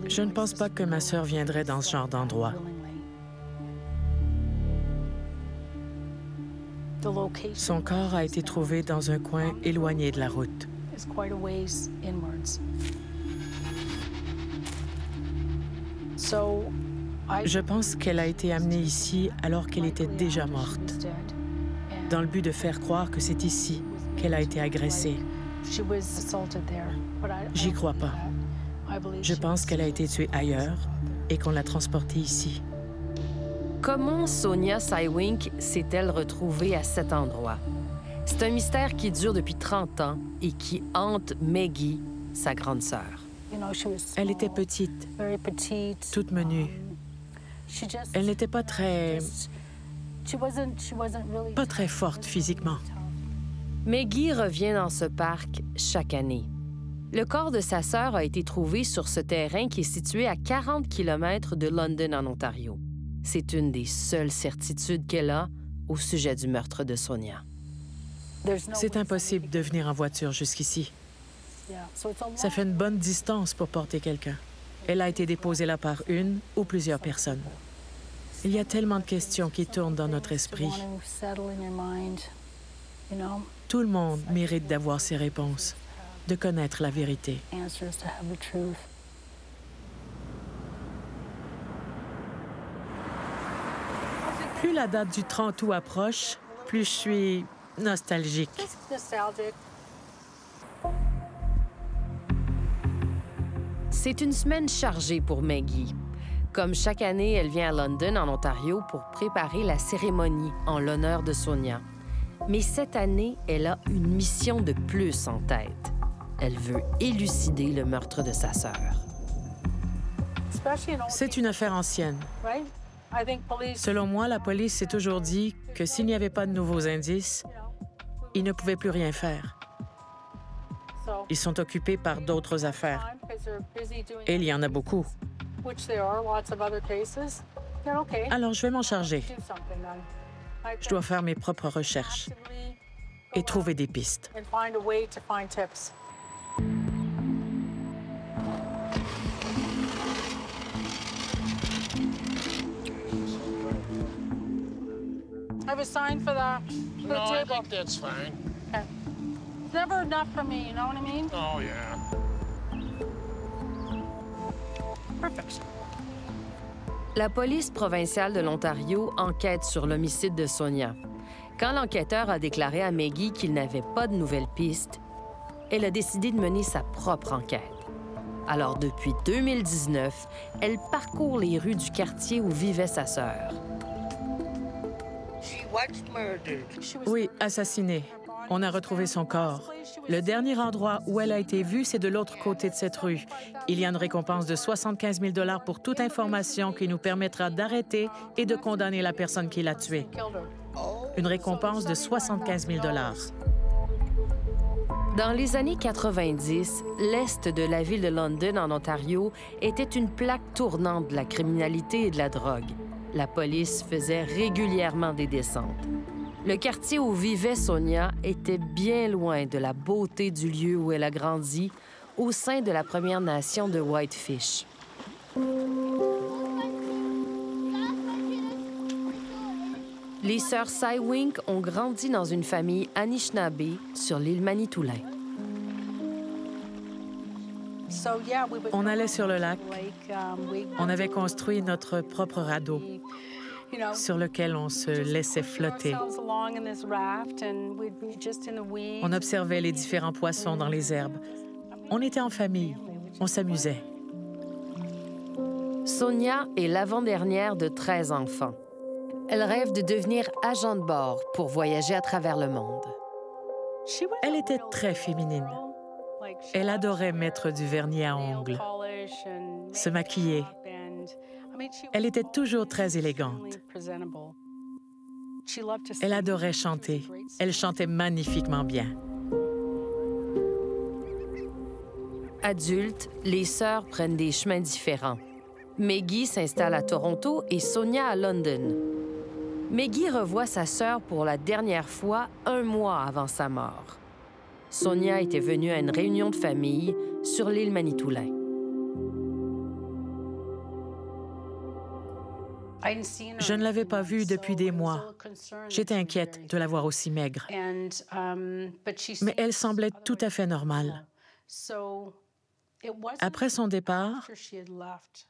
Je ne pense pas que ma sœur viendrait dans ce genre d'endroit. Son corps a été trouvé dans un coin éloigné de la route. Je pense qu'elle a été amenée ici alors qu'elle était déjà morte, dans le but de faire croire que c'est ici qu'elle a été agressée. J'y crois pas. Je pense qu'elle a été tuée ailleurs et qu'on l'a transportée ici. Comment Sonia Seiwink s'est-elle retrouvée à cet endroit? C'est un mystère qui dure depuis 30 ans et qui hante Maggie, sa grande sœur. Elle était petite, toute menue. Elle n'était pas très forte physiquement. Maggie revient dans ce parc chaque année. Le corps de sa sœur a été trouvé sur ce terrain qui est situé à 40 km de London, en Ontario. C'est une des seules certitudes qu'elle a au sujet du meurtre de Sonia. C'est impossible de venir en voiture jusqu'ici. Ça fait une bonne distance pour porter quelqu'un. Elle a été déposée là par une ou plusieurs personnes. Il y a tellement de questions qui tournent dans notre esprit. Tout le monde mérite d'avoir ses réponses, de connaître la vérité. Plus la date du 30 août approche, plus je suis nostalgique. C'est une semaine chargée pour Maggie. Comme chaque année, elle vient à London, en Ontario, pour préparer la cérémonie en l'honneur de Sonia. Mais cette année, elle a une mission de plus en tête. Elle veut élucider le meurtre de sa sœur. C'est une affaire ancienne. Selon moi, la police s'est toujours dit que s'il n'y avait pas de nouveaux indices, ils ne pouvaient plus rien faire. Ils sont occupés par d'autres affaires. Et il y en a beaucoup. Alors, je vais m'en charger. Je dois faire mes propres recherches et trouver des pistes. I have a sign for the No, I table. think that's fine. Okay. It's never enough for me, you know what I mean? Oh, yeah. Perfect. La police provinciale de l'Ontario enquête sur l'homicide de Sonia. Quand l'enquêteur a déclaré à Maggie qu'il n'avait pas de nouvelles pistes, elle a décidé de mener sa propre enquête. Alors, depuis 2019, elle parcourt les rues du quartier où vivait sa sœur. Oui, assassinée. On a retrouvé son corps. Le dernier endroit où elle a été vue, c'est de l'autre côté de cette rue. Il y a une récompense de 75 000 $ pour toute information qui nous permettra d'arrêter et de condamner la personne qui l'a tuée. Une récompense de 75 000 $. Dans les années 90, l'est de la ville de London, en Ontario, était une plaque tournante de la criminalité et de la drogue. La police faisait régulièrement des descentes. Le quartier où vivait Sonia était bien loin de la beauté du lieu où elle a grandi, au sein de la Première Nation de Whitefish. Les sœurs Seiwink ont grandi dans une famille Anishinaabe sur l'île Manitoulin. On allait sur le lac. On avait construit notre propre radeau sur lequel on se laissait flotter. On observait les différents poissons dans les herbes. On était en famille. On s'amusait. Sonia est l'avant-dernière de 13 enfants. Elle rêve de devenir agent de bord pour voyager à travers le monde. Elle était très féminine. Elle adorait mettre du vernis à ongles, se maquiller. Elle était toujours très élégante. Elle adorait chanter. Elle chantait magnifiquement bien. Adultes, les sœurs prennent des chemins différents. Maggie s'installe à Toronto et Sonia à London. Maggie revoit sa sœur pour la dernière fois 1 mois avant sa mort. Sonia était venue à une réunion de famille sur l'île Manitoulin. Je ne l'avais pas vue depuis des mois. J'étais inquiète de la voir aussi maigre. Mais elle semblait tout à fait normale. Après son départ,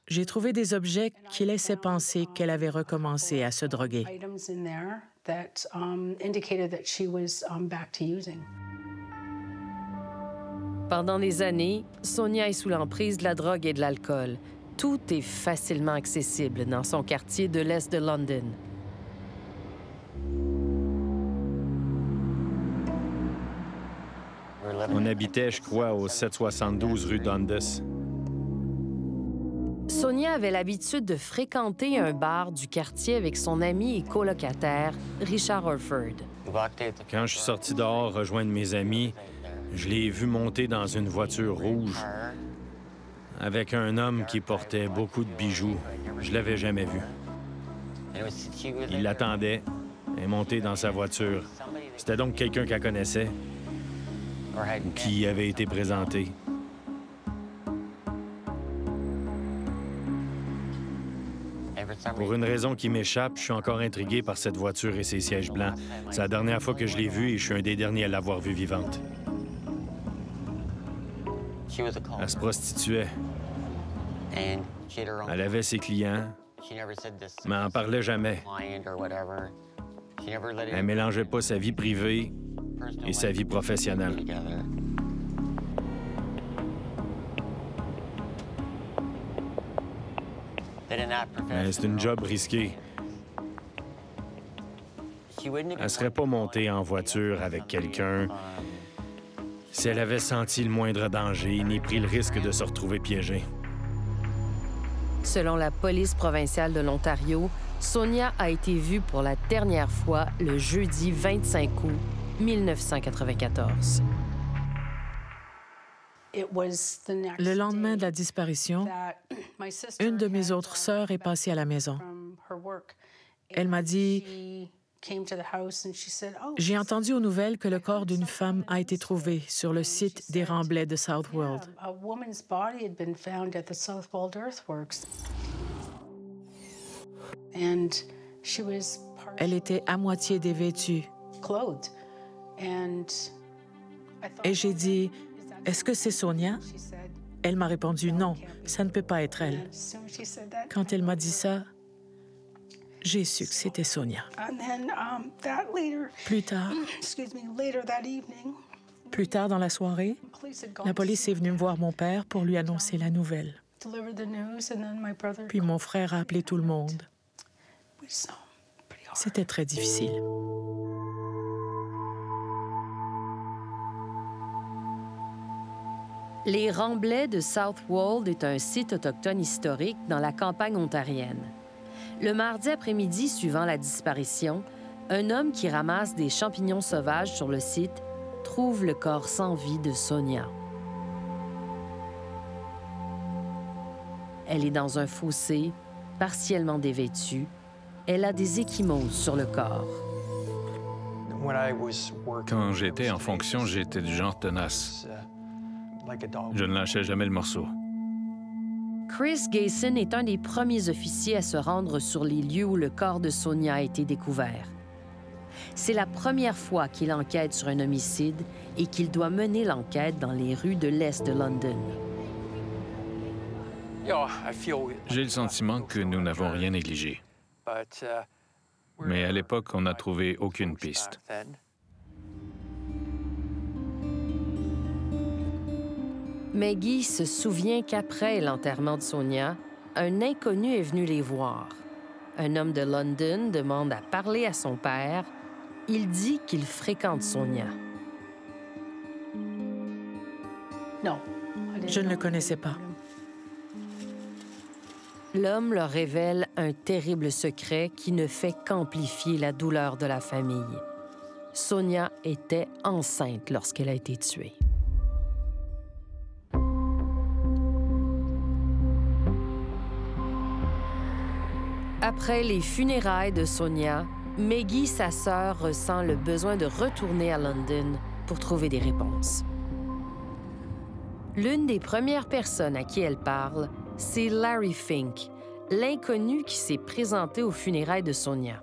j'ai trouvé des objets qui laissaient penser qu'elle avait recommencé à se droguer. Pendant des années, Sonia est sous l'emprise de la drogue et de l'alcool. Tout est facilement accessible dans son quartier de l'Est de London. On habitait, je crois, au 772 rue Dundas. Sonia avait l'habitude de fréquenter un bar du quartier avec son ami et colocataire, Richard Orford. Quand je suis sorti dehors rejoindre mes amis, je l'ai vu monter dans une voiture rouge avec un homme qui portait beaucoup de bijoux. Je l'avais jamais vu. Il l'attendait et monté dans sa voiture. C'était donc quelqu'un qu'elle connaissait ou qui avait été présenté. Pour une raison qui m'échappe, je suis encore intrigué par cette voiture et ses sièges blancs. C'est la dernière fois que je l'ai vue et je suis un des derniers à l'avoir vue vivante. Elle se prostituait. Elle avait ses clients, mais elle n'en parlait jamais. Elle ne mélangeait pas sa vie privée et sa vie professionnelle. Mais c'est une job risquée. Elle ne serait pas montée en voiture avec quelqu'un si elle avait senti le moindre danger ni pris le risque de se retrouver piégée. Selon la police provinciale de l'Ontario, Sonia a été vue pour la dernière fois le jeudi 25 août 1994. Le lendemain de la disparition, une de mes autres sœurs est passée à la maison. Elle m'a dit « J'ai entendu aux nouvelles que le corps d'une femme a été trouvé sur le site des remblais de Southwold. » Elle était à moitié dévêtue. Et j'ai dit « Est-ce que c'est Sonia? » Elle m'a répondu « Non, ça ne peut pas être elle. » Quand elle m'a dit ça, j'ai su que c'était Sonia. Plus tard dans la soirée, la police est venue me voir mon père pour lui annoncer la nouvelle. Puis mon frère a appelé tout le monde. C'était très difficile. Les Remblais de Southwold est un site autochtone historique dans la campagne ontarienne. Le mardi après-midi suivant la disparition, un homme qui ramasse des champignons sauvages sur le site trouve le corps sans vie de Sonia. Elle est dans un fossé, partiellement dévêtue. Elle a des ecchymoses sur le corps. Quand j'étais en fonction, j'étais du genre tenace. Je ne lâchais jamais le morceau. Chris Gayson est un des premiers officiers à se rendre sur les lieux où le corps de Sonia a été découvert. C'est la première fois qu'il enquête sur un homicide et qu'il doit mener l'enquête dans les rues de l'Est de London. J'ai le sentiment que nous n'avons rien négligé. Mais à l'époque, on n'a trouvé aucune piste. Maggie se souvient qu'après l'enterrement de Sonia, un inconnu est venu les voir. Un homme de London demande à parler à son père. Il dit qu'il fréquente Sonia. Je ne le connaissais pas. L'homme leur révèle un terrible secret qui ne fait qu'amplifier la douleur de la famille. Sonia était enceinte lorsqu'elle a été tuée. Après les funérailles de Sonia, Maggie, sa sœur, ressent le besoin de retourner à London pour trouver des réponses. L'une des premières personnes à qui elle parle, c'est Larry Fink, l'inconnu qui s'est présenté aux funérailles de Sonia.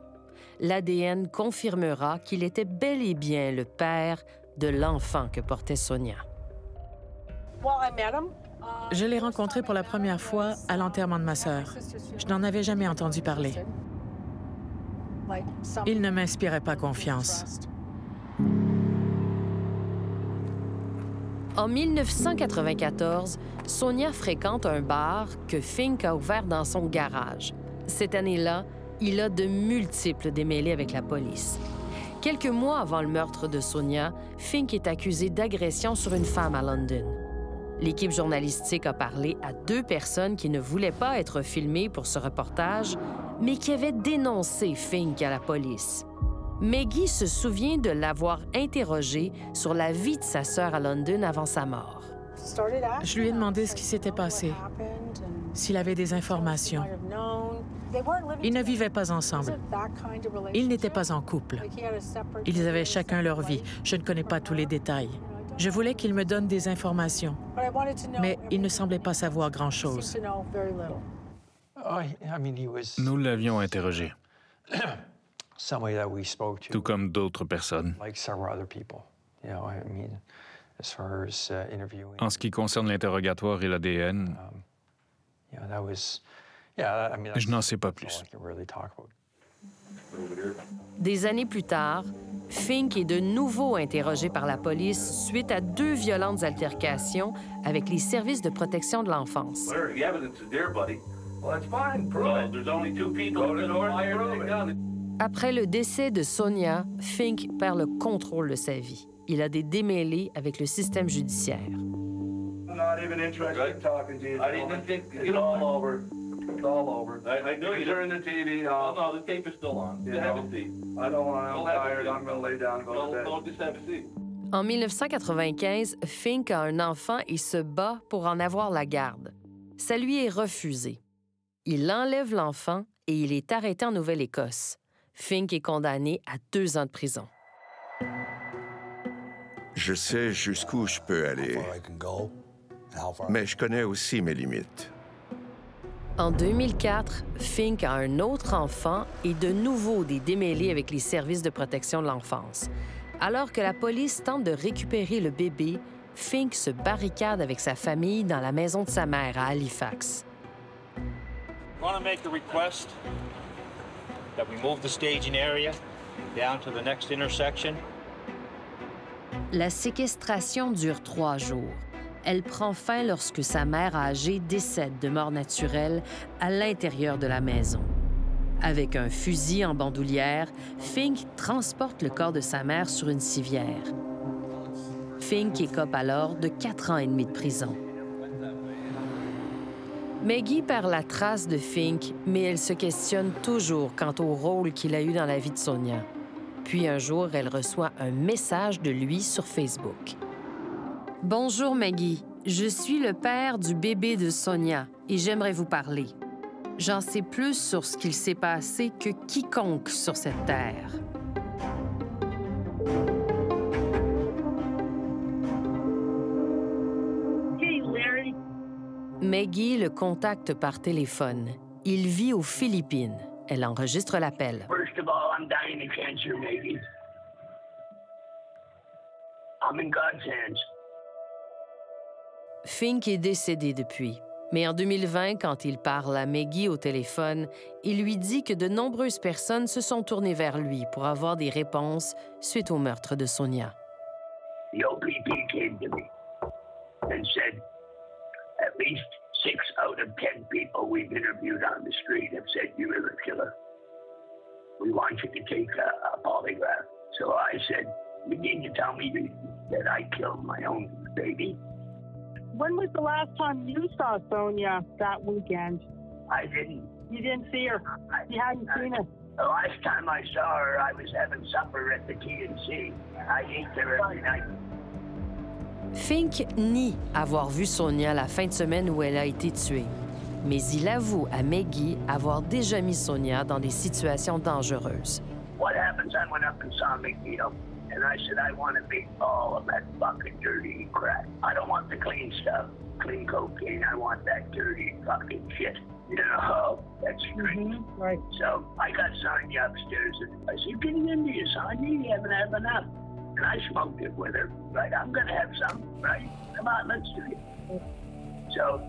L'ADN confirmera qu'il était bel et bien le père de l'enfant que portait Sonia. Je l'ai rencontré pour la première fois à l'enterrement de ma sœur. Je n'en avais jamais entendu parler. Il ne m'inspirait pas confiance. En 1994, Sonia fréquente un bar que Fink a ouvert dans son garage. Cette année-là, il a de multiples démêlés avec la police. Quelques mois avant le meurtre de Sonia, Fink est accusé d'agression sur une femme à London. L'équipe journalistique a parlé à 2 personnes qui ne voulaient pas être filmées pour ce reportage, mais qui avaient dénoncé Fink à la police. Maggie se souvient de l'avoir interrogé sur la vie de sa sœur à London avant sa mort. Je lui ai demandé ce qui s'était passé, s'il avait des informations. Ils ne vivaient pas ensemble. Ils n'étaient pas en couple. Ils avaient chacun leur vie. Je ne connais pas tous les détails. Je voulais qu'il me donne des informations, mais il ne semblait pas savoir grand-chose. Nous l'avions interrogé, tout comme d'autres personnes. En ce qui concerne l'interrogatoire et l'ADN, je n'en sais pas plus. Des années plus tard, Fink est de nouveau interrogé par la police suite à 2 violentes altercations avec les services de protection de l'enfance. Après le décès de Sonia, Fink perd le contrôle de sa vie. Il a des démêlés avec le système judiciaire. En 1995, Fink a un enfant et se bat pour en avoir la garde. Ça lui est refusé. Il enlève l'enfant et il est arrêté en Nouvelle-Écosse. Fink est condamné à 2 ans de prison. Je sais jusqu'où je peux aller, mais je connais aussi mes limites. En 2004, Fink a un autre enfant et de nouveau des démêlés avec les services de protection de l'enfance. Alors que la police tente de récupérer le bébé, Fink se barricade avec sa famille dans la maison de sa mère à Halifax. Want to make a request that we move the staging area down to the next intersection. La séquestration dure 3 jours. Elle prend fin lorsque sa mère âgée décède de mort naturelle à l'intérieur de la maison. Avec un fusil en bandoulière, Fink transporte le corps de sa mère sur une civière. Fink écope alors de 4 ans et demi de prison. Maggie perd la trace de Fink, mais elle se questionne toujours quant au rôle qu'il a eu dans la vie de Sonia. Puis un jour, elle reçoit un message de lui sur Facebook. « Bonjour Maggie, je suis le père du bébé de Sonia et j'aimerais vous parler. J'en sais plus sur ce qu'il s'est passé que quiconque sur cette terre. » Maggie le contacte par téléphone. Il vit aux Philippines. Elle enregistre l'appel. First of all, I'm dying of cancer, Maggie. I'm in God's hands. Fink est décédé depuis. Mais en 2020, quand il parle à Maggie au téléphone, il lui dit que de nombreuses personnes se sont tournées vers lui pour avoir des réponses suite au meurtre de Sonia. The OPP came to me and said, at least 6 out of 10 people we've interviewed on the street have said you were the killer. We want you to take a polygraph. So I said, you need to tell me that I killed my own baby. When was the last time you saw Sonia that weekend? I didn't. You didn't see her? You hadn't seen her? The last time I saw her, I was having supper at the TNC. I ate there every night. Fink nie avoir vu Sonia la fin de semaine où elle a été tuée. Mais il avoue à Maggie avoir déjà mis Sonia dans des situations dangereuses. What happens? I went up and saw McNeil, and I said, I want to be all of that fucking dirty crap. I don't want the clean stuff, clean cocaine. I want that dirty fucking shit. You know, that's Right. So I got Sonia upstairs, and I said, "Getting into you, Sonia. You haven't had enough." And I smoked it with her. Right, I'm gonna have some. Right, come on, let's do it. So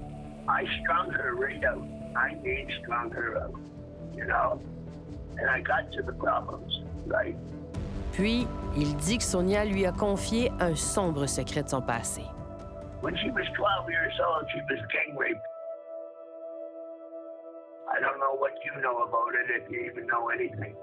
I strung her right out. I mean, strung her out. You know, and I got to the problems. Right. Puis, il dit que Sonia lui a confié un sombre secret de son passé. When she was 12 years old, she was gang raped. I don't know what you know about it, if you even know anything.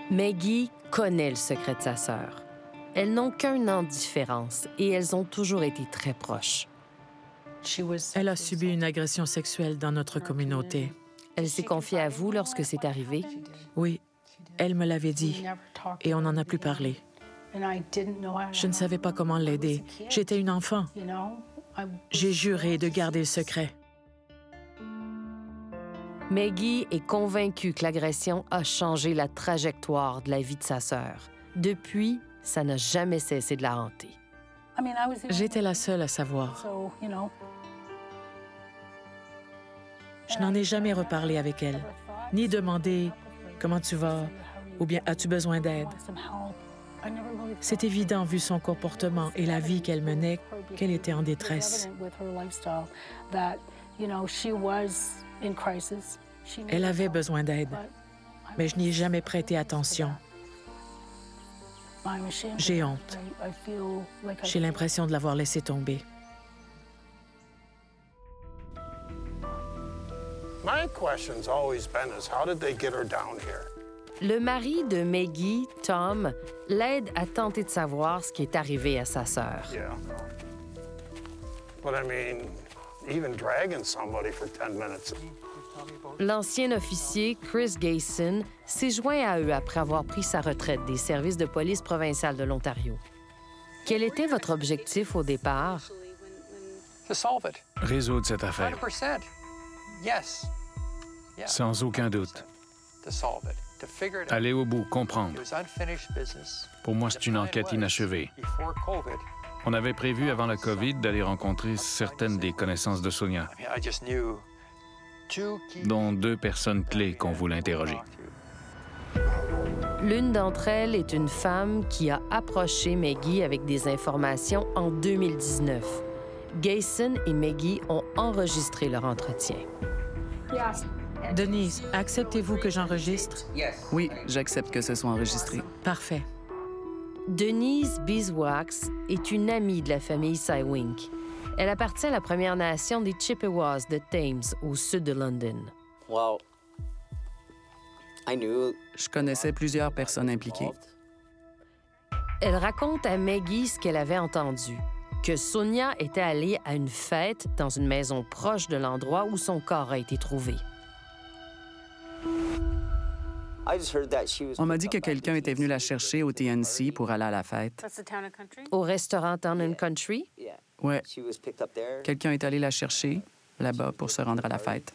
Maggie connaît le secret de sa sœur. Elles n'ont qu'un an de différence et elles ont toujours été très proches. Elle a subi une agression sexuelle dans notre communauté. Elle s'est confiée à vous lorsque c'est arrivé? Oui, elle me l'avait dit et on n'en a plus parlé. Je ne savais pas comment l'aider. J'étais une enfant. J'ai juré de garder le secret. Maggie est convaincue que l'agression a changé la trajectoire de la vie de sa sœur. Depuis, ça n'a jamais cessé de la hanter. J'étais la seule à savoir. Je n'en ai jamais reparlé avec elle, ni demandé « Comment tu vas? » ou bien « As-tu besoin d'aide? » C'est évident, vu son comportement et la vie qu'elle menait, qu'elle était en détresse. Elle avait besoin d'aide, mais je n'y ai jamais prêté attention. J'ai honte. J'ai l'impression de l'avoir laissé tomber. My question's always been is how did they get her down here? Le mari de Maggie, Tom, l'aide à tenter de savoir ce qui est arrivé à sa sœur. Yeah. But I mean, even dragging somebody for 10 minutes. L'ancien officier Chris Gayson s'est joint à eux après avoir pris sa retraite des services de police provinciale de l'Ontario. Quel était votre objectif au départ? Résoudre cette affaire. Sans aucun doute. Aller au bout, comprendre. Pour moi, c'est une enquête inachevée. On avait prévu avant la COVID d'aller rencontrer certaines des connaissances de Sonia, dont 2 personnes clés qu'on voulait interroger. L'une d'entre elles est une femme qui a approché Maggie avec des informations en 2019. Gayson et Maggie ont enregistré leur entretien. Denise, acceptez-vous que j'enregistre? Oui, j'accepte que ce soit enregistré. Parfait. Denise Beeswax est une amie de la famille Cywink. Elle appartient à la Première Nation des Chippewas de Thames, au sud de London. Je connaissais plusieurs personnes impliquées. Elle raconte à Maggie ce qu'elle avait entendu, que Sonia était allée à une fête dans une maison proche de l'endroit où son corps a été trouvé. On m'a dit que quelqu'un était venu la chercher au TNC pour aller à la fête. Au restaurant Town and Country? Ouais. Quelqu'un est allé la chercher là-bas pour se rendre à la fête.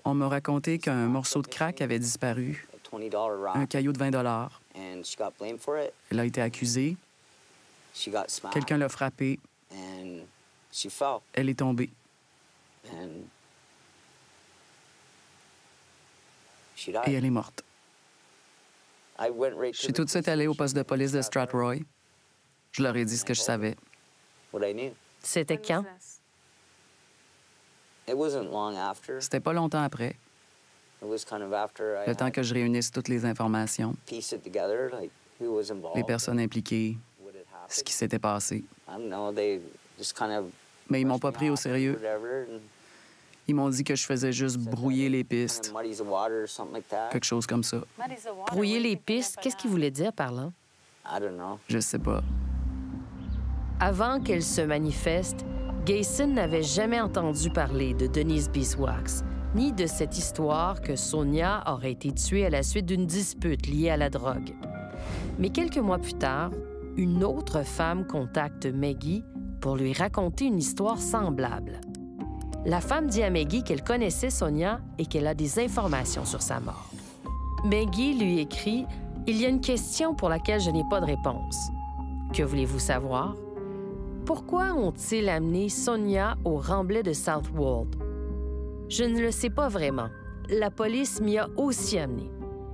On m'a raconté qu'un morceau de crack avait disparu, un caillou de 20 $. Elle a été accusée. Quelqu'un l'a frappée. Elle est tombée. Et elle est morte. Je suis tout de suite allée au poste de police de Strathroy. Je leur ai dit ce que je savais. C'était quand? C'était pas longtemps après. Le temps que je réunisse toutes les informations, les personnes impliquées, ce qui s'était passé. Mais ils m'ont pas pris au sérieux. Ils m'ont dit que je faisais juste brouiller les pistes. Quelque chose comme ça. Brouiller les pistes, qu'est-ce qu'il voulait dire par là? Je sais pas. Avant qu'elle se manifeste, Gayson n'avait jamais entendu parler de Denise Beeswax, ni de cette histoire que Sonia aurait été tuée à la suite d'une dispute liée à la drogue. Mais quelques mois plus tard, une autre femme contacte Maggie pour lui raconter une histoire semblable. La femme dit à Maggie qu'elle connaissait Sonia et qu'elle a des informations sur sa mort. Maggie lui écrit « Il y a une question pour laquelle je n'ai pas de réponse. Que voulez-vous savoir? Pourquoi ont-ils amené Sonia au remblai de Southwold? Je ne le sais pas vraiment. La police m'y a aussi amené.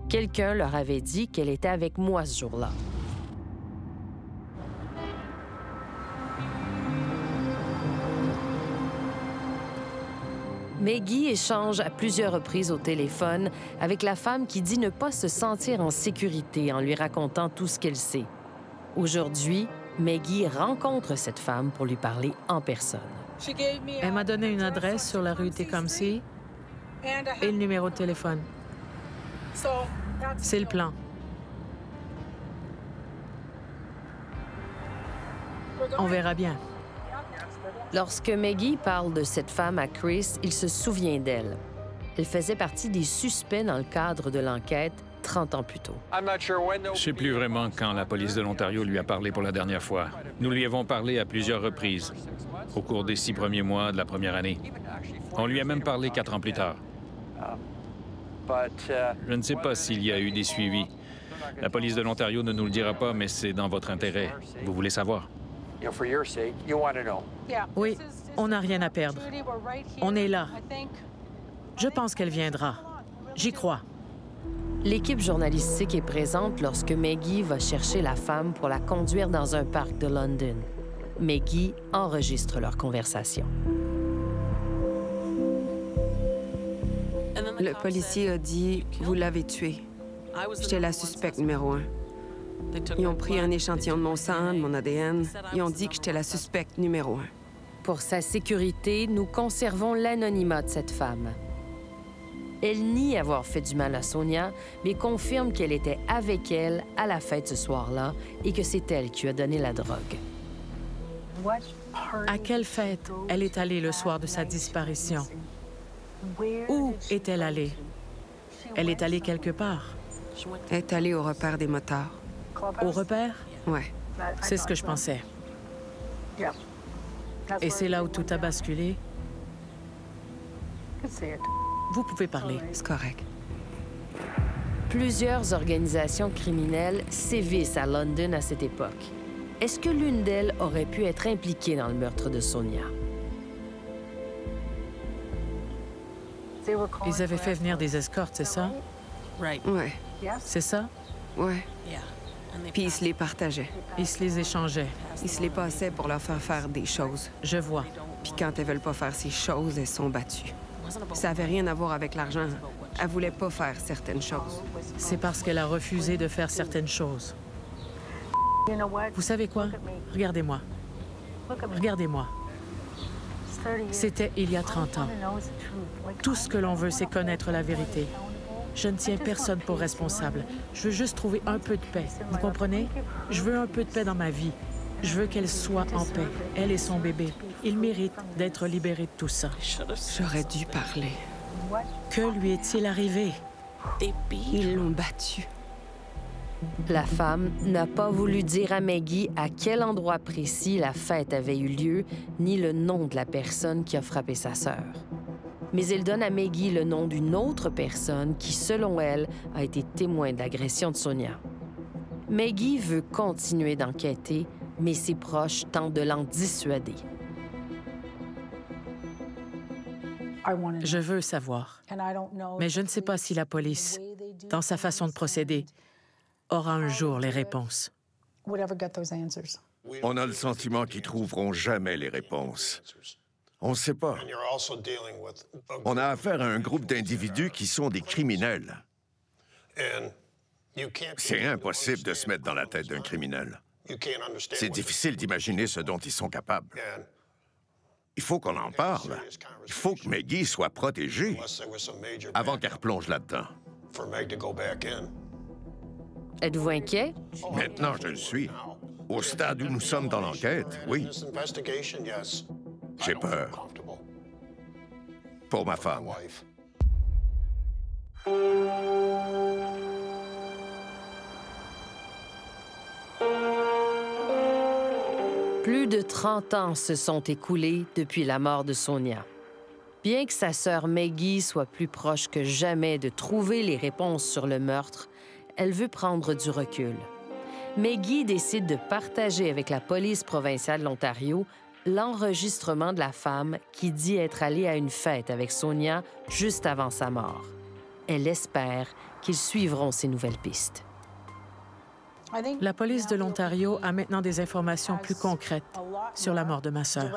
Quelqu'un leur avait dit qu'elle était avec moi ce jour-là. » Maggie échange à plusieurs reprises au téléphone avec la femme qui dit ne pas se sentir en sécurité en lui racontant tout ce qu'elle sait. Aujourd'hui, Maggie rencontre cette femme pour lui parler en personne. Elle m'a donné une adresse sur la rue Tecumseh et le numéro de téléphone. C'est le plan. On verra bien. Lorsque Maggie parle de cette femme à Chris, il se souvient d'elle. Elle faisait partie des suspects dans le cadre de l'enquête 30 ans plus tôt. Je ne sais plus vraiment quand la police de l'Ontario lui a parlé pour la dernière fois. Nous lui avons parlé à plusieurs reprises, au cours des 6 premiers mois de la première année. On lui a même parlé 4 ans plus tard. Je ne sais pas s'il y a eu des suivis. La police de l'Ontario ne nous le dira pas, mais c'est dans votre intérêt. Vous voulez savoir? Oui, on n'a rien à perdre. On est là. Je pense qu'elle viendra. J'y crois. L'équipe journalistique est présente lorsque Maggie va chercher la femme pour la conduire dans un parc de London. Maggie enregistre leur conversation. Le policier a dit « Vous l'avez tué ». J'étais la suspecte numéro 1. Ils ont pris un échantillon de mon sang, de mon ADN. Ils ont dit que j'étais la suspecte numéro 1. Pour sa sécurité, nous conservons l'anonymat de cette femme. Elle nie avoir fait du mal à Sonia, mais confirme qu'elle était avec elle à la fête ce soir-là et que c'est elle qui lui a donné la drogue. À quelle fête elle est allée le soir de sa disparition? Où est-elle allée? Elle est allée quelque part. Elle est allée au repère des motards. Au repère? Ouais. C'est ce que je pensais. Et c'est là où tout a basculé? Vous pouvez parler. C'est correct. Plusieurs organisations criminelles sévissent à London à cette époque. Est-ce que l'une d'elles aurait pu être impliquée dans le meurtre de Sonia? Ils avaient fait venir des escortes, c'est ça? Ouais. C'est ça? Ouais. Puis ils se les partageaient. Ils se les échangeaient. Ils se les passaient pour leur faire faire des choses. Je vois. Puis quand elles veulent pas faire ces choses, elles sont battues. Ça avait rien à voir avec l'argent. Elle voulait pas faire certaines choses. C'est parce qu'elle a refusé de faire certaines choses. Vous savez quoi? Regardez-moi. Regardez-moi. C'était il y a 30 ans. Tout ce que l'on veut, c'est connaître la vérité. Je ne tiens personne pour responsable. Je veux juste trouver un peu de paix. Vous comprenez? Je veux un peu de paix dans ma vie. Je veux qu'elle soit en paix, elle et son bébé. Ils méritent d'être libérés de tout ça. J'aurais dû parler. Que lui est-il arrivé? Ils l'ont battue. La femme n'a pas voulu dire à Maggie à quel endroit précis la fête avait eu lieu, ni le nom de la personne qui a frappé sa sœur. Mais elle donne à Maggie le nom d'une autre personne qui, selon elle, a été témoin de l'agression de Sonia. Maggie veut continuer d'enquêter, mais ses proches tentent de l'en dissuader. Je veux savoir, mais je ne sais pas si la police, dans sa façon de procéder, aura un jour les réponses. On a le sentiment qu'ils trouveront jamais les réponses. On ne sait pas. On a affaire à un groupe d'individus qui sont des criminels. C'est impossible de se mettre dans la tête d'un criminel. C'est difficile d'imaginer ce dont ils sont capables. Il faut qu'on en parle. Il faut que Maggie soit protégée avant qu'elle replonge là-dedans. Êtes-vous inquiet? Maintenant, je le suis. Au stade où nous sommes dans l'enquête, oui. J'ai peur. Pour ma femme. Plus de 30 ans se sont écoulés depuis la mort de Sonia. Bien que sa sœur Maggie soit plus proche que jamais de trouver les réponses sur le meurtre, elle veut prendre du recul. Maggie décide de partager avec la police provinciale de l'Ontario l'enregistrement de la femme qui dit être allée à une fête avec Sonia juste avant sa mort. Elle espère qu'ils suivront ces nouvelles pistes. La police de l'Ontario a maintenant des informations plus concrètes sur la mort de ma sœur.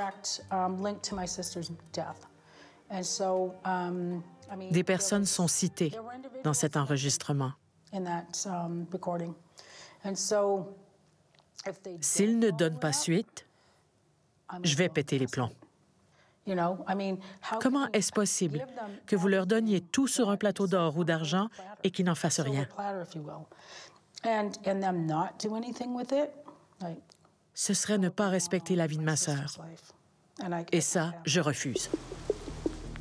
Des personnes sont citées dans cet enregistrement. S'ils ne donnent pas suite, je vais péter les plombs. Comment est-ce possible que vous leur donniez tout sur un plateau d'or ou d'argent et qu'ils n'en fassent rien? Ce serait ne pas respecter la vie de ma sœur. Et ça, je refuse.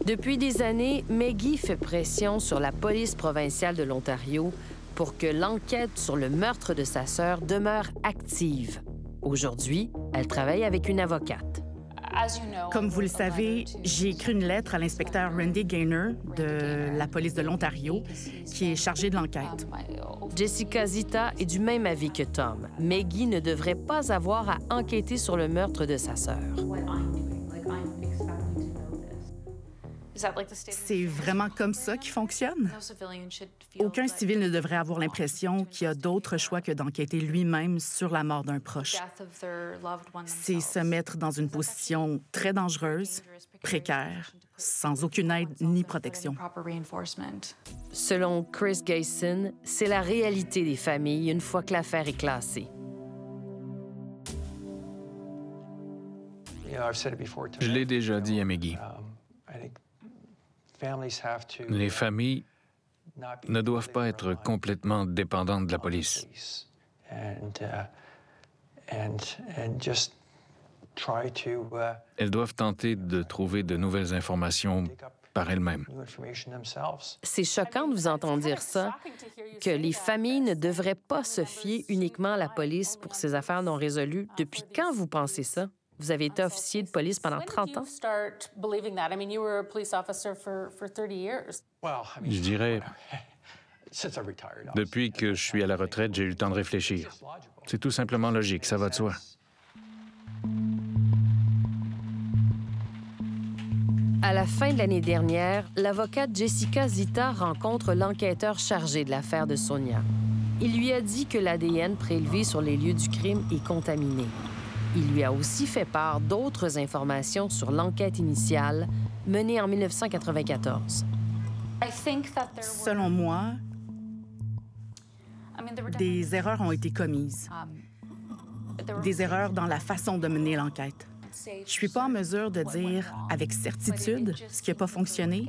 Depuis des années, Maggie fait pression sur la police provinciale de l'Ontario pour que l'enquête sur le meurtre de sa sœur demeure active. Aujourd'hui, elle travaille avec une avocate. Comme vous le savez, j'ai écrit une lettre à l'inspecteur Randy Gaynor de la police de l'Ontario, qui est chargé de l'enquête. Jessica Zita est du même avis que Tom. Maggie ne devrait pas avoir à enquêter sur le meurtre de sa sœur. C'est vraiment comme ça qui fonctionne? Aucun civil ne devrait avoir l'impression qu'il y a d'autres choix que d'enquêter lui-même sur la mort d'un proche. C'est se mettre dans une position très dangereuse, précaire, sans aucune aide ni protection. Selon Chris Gayson, c'est la réalité des familles une fois que l'affaire est classée. Je l'ai déjà dit à Maggie. Les familles ne doivent pas être complètement dépendantes de la police. Elles doivent tenter de trouver de nouvelles informations par elles-mêmes. C'est choquant de vous entendre dire ça, que les familles ne devraient pas se fier uniquement à la police pour ces affaires non résolues. Depuis quand vous pensez ça? Vous avez été officier de police pendant 30 ans? Je dirais, depuis que je suis à la retraite, j'ai eu le temps de réfléchir. C'est tout simplement logique, ça va de soi. À la fin de l'année dernière, l'avocate Jessica Zita rencontre l'enquêteur chargé de l'affaire de Sonia. Il lui a dit que l'ADN prélevé sur les lieux du crime est contaminé. Il lui a aussi fait part d'autres informations sur l'enquête initiale menée en 1994. Selon moi, des erreurs ont été commises. Des erreurs dans la façon de mener l'enquête. Je ne suis pas en mesure de dire avec certitude ce qui n'a pas fonctionné,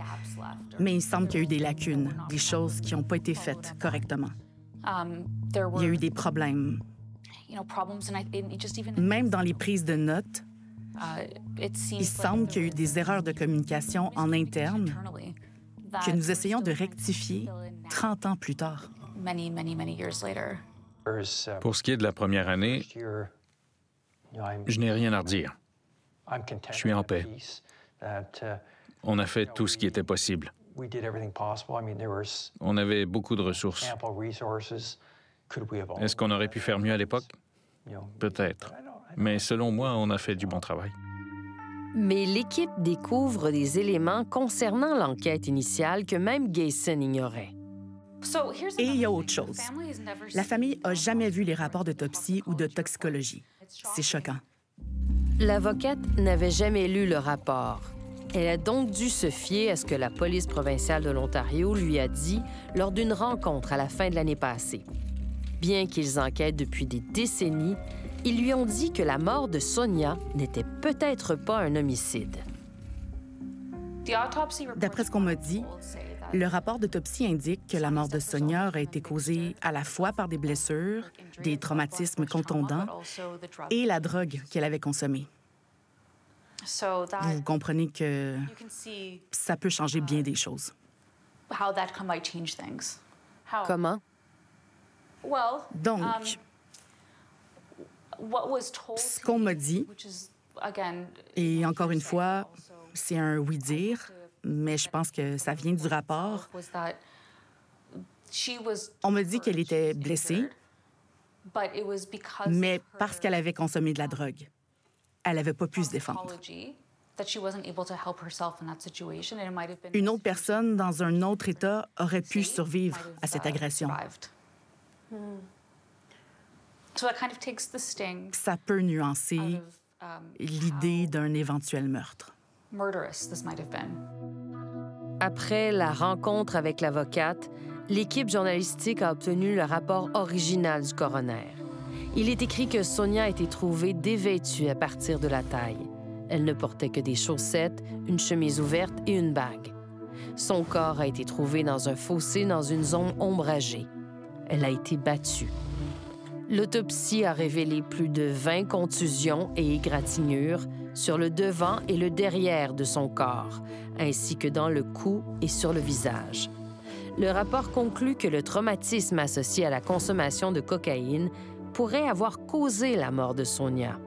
mais il semble qu'il y a eu des lacunes, des choses qui n'ont pas été faites correctement. Il y a eu des problèmes. Même dans les prises de notes, il semble qu'il y a eu des erreurs de communication en interne que nous essayons de rectifier 30 ans plus tard. Pour ce qui est de la première année, je n'ai rien à redire. Je suis en paix. On a fait tout ce qui était possible. On avait beaucoup de ressources. Est-ce qu'on aurait pu faire mieux à l'époque? Peut-être. Mais selon moi, on a fait du bon travail. Mais l'équipe découvre des éléments concernant l'enquête initiale que même Gayson ignorait. Et il y a autre chose. La famille n'a jamais vu les rapports d'autopsie ou de toxicologie. C'est choquant. L'avocate n'avait jamais lu le rapport. Elle a donc dû se fier à ce que la police provinciale de l'Ontario lui a dit lors d'une rencontre à la fin de l'année passée. Bien qu'ils enquêtent depuis des décennies, ils lui ont dit que la mort de Sonia n'était peut-être pas un homicide. D'après ce qu'on m'a dit, le rapport d'autopsie indique que la mort de Sonia aurait été causée à la fois par des blessures, des traumatismes contondants et la drogue qu'elle avait consommée. Vous comprenez que ça peut changer bien des choses. Comment? Donc, ce qu'on m'a dit, et encore une fois, c'est un oui-dire, mais je pense que ça vient du rapport. On me dit qu'elle était blessée, mais parce qu'elle avait consommé de la drogue. Elle n'avait pas pu se défendre. Une autre personne dans un autre État aurait pu survivre à cette agression. Ça peut nuancer l'idée d'un éventuel meurtre. Après la rencontre avec l'avocate, l'équipe journalistique a obtenu le rapport original du coroner. Il est écrit que Sonia a été trouvée dévêtue à partir de la taille. Elle ne portait que des chaussettes, une chemise ouverte et une bague. Son corps a été trouvé dans un fossé dans une zone ombragée. Elle a été battue. L'autopsie a révélé plus de 20 contusions et égratignures sur le devant et le derrière de son corps, ainsi que dans le cou et sur le visage. Le rapport conclut que le traumatisme associé à la consommation de cocaïne pourrait avoir causé la mort de Sonia.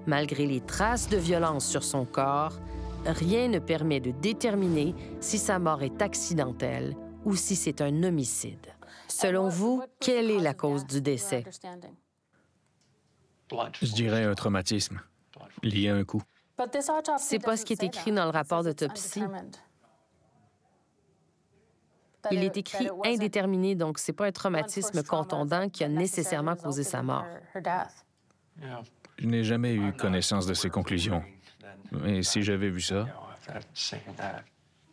Malgré les traces de violence sur son corps, rien ne permet de déterminer si sa mort est accidentelle ou si c'est un homicide. Selon vous, quelle est la cause du décès? Je dirais un traumatisme lié à un coup. C'est pas ce qui est écrit dans le rapport d'autopsie. Il est écrit indéterminé, donc c'est pas un traumatisme contondant qui a nécessairement causé sa mort. Je n'ai jamais eu connaissance de ces conclusions. Mais si j'avais vu ça...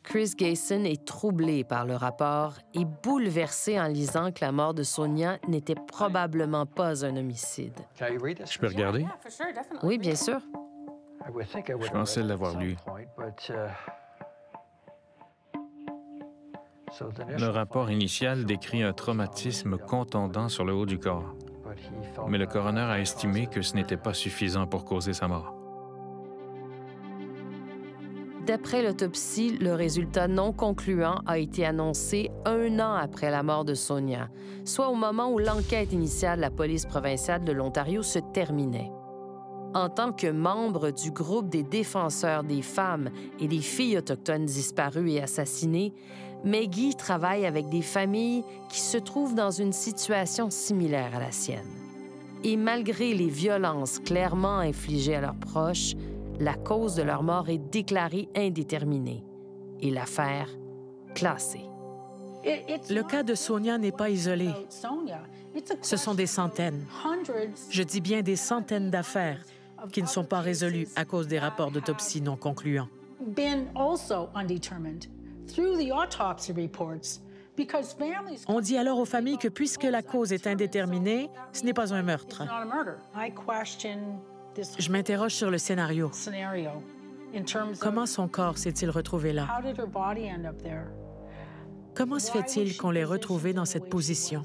Chris Gayson est troublé par le rapport et bouleversé en lisant que la mort de Sonia n'était probablement pas un homicide. Je peux regarder? Oui, bien sûr. Je pensais l'avoir lu. Le rapport initial décrit un traumatisme contondant sur le haut du corps. Mais le coroner a estimé que ce n'était pas suffisant pour causer sa mort. D'après l'autopsie, le résultat non concluant a été annoncé 1 an après la mort de Sonia, soit au moment où l'enquête initiale de la police provinciale de l'Ontario se terminait. En tant que membre du groupe des défenseurs des femmes et des filles autochtones disparues et assassinées, Maggie travaille avec des familles qui se trouvent dans une situation similaire à la sienne. Et malgré les violences clairement infligées à leurs proches, la cause de leur mort est déclarée indéterminée et l'affaire classée. Le cas de Sonia n'est pas isolé. Ce sont des centaines. Je dis bien des centaines d'affaires qui ne sont pas résolues à cause des rapports d'autopsie non concluants. On dit alors aux familles que puisque la cause est indéterminée, ce n'est pas un meurtre. Je m'interroge sur le scénario. Comment son corps s'est-il retrouvé là? Comment se fait-il qu'on l'ait retrouvée dans cette position?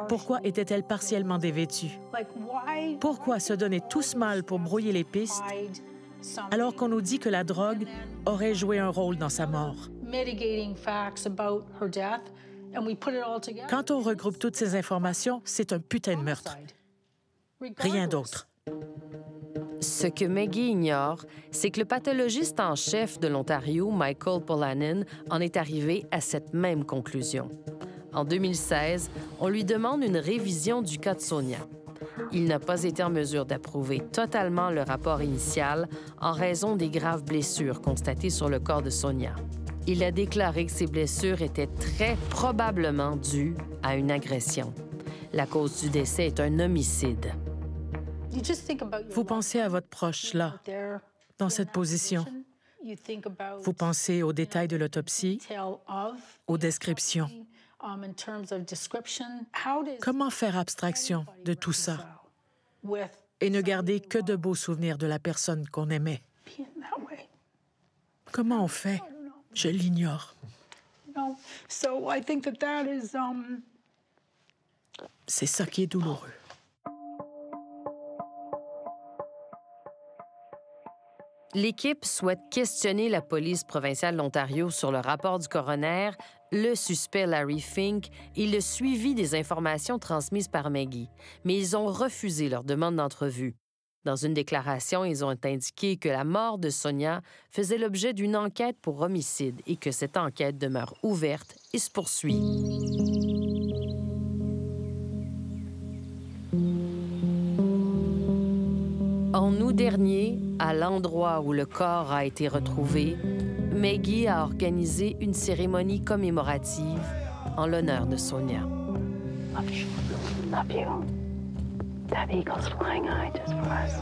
Pourquoi était-elle partiellement dévêtue? Pourquoi se donner tout ce mal pour brouiller les pistes alors qu'on nous dit que la drogue aurait joué un rôle dans sa mort? Quand on regroupe toutes ces informations, c'est un putain de meurtre. Rien d'autre. Ce que Maggie ignore, c'est que le pathologiste en chef de l'Ontario, Michael Polanin, en est arrivé à cette même conclusion. En 2016, on lui demande une révision du cas de Sonia. Il n'a pas été en mesure d'approuver totalement le rapport initial en raison des graves blessures constatées sur le corps de Sonia. Il a déclaré que ces blessures étaient très probablement dues à une agression. La cause du décès est un homicide. Vous pensez à votre proche, là, dans cette position. Vous pensez aux détails de l'autopsie, aux descriptions. Comment faire abstraction de tout ça et ne garder que de beaux souvenirs de la personne qu'on aimait? Comment on fait? Je l'ignore. C'est ça qui est douloureux. L'équipe souhaite questionner la police provinciale de l'Ontario sur le rapport du coroner, le suspect Larry Fink et le suivi des informations transmises par Maggie, mais ils ont refusé leur demande d'entrevue. Dans une déclaration, ils ont indiqué que la mort de Sonia faisait l'objet d'une enquête pour homicide et que cette enquête demeure ouverte et se poursuit. En août dernier, à l'endroit où le corps a été retrouvé, Maggie a organisé une cérémonie commémorative en l'honneur de Sonia. Love you. Love you. That eagle's flying high just for us.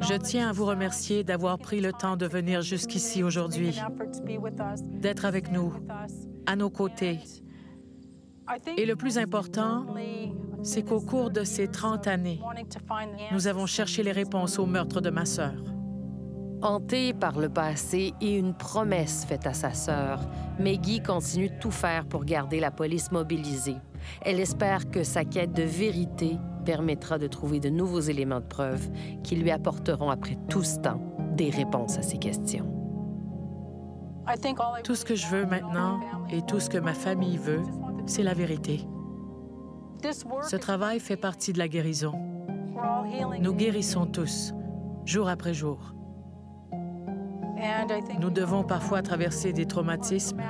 Je tiens à vous remercier d'avoir pris le temps de venir jusqu'ici aujourd'hui, d'être avec nous, à nos côtés. Et le plus important, c'est qu'au cours de ces 30 années, nous avons cherché les réponses au meurtre de ma sœur. Hantée par le passé et une promesse faite à sa sœur, Maggie continue de tout faire pour garder la police mobilisée. Elle espère que sa quête de vérité permettra de trouver de nouveaux éléments de preuve qui lui apporteront, après tout ce temps, des réponses à ses questions. Tout ce que je veux maintenant et tout ce que ma famille veut, c'est la vérité. Ce travail fait partie de la guérison. Nous guérissons tous, jour après jour. Nous devons parfois traverser des traumatismes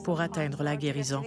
pour atteindre la guérison.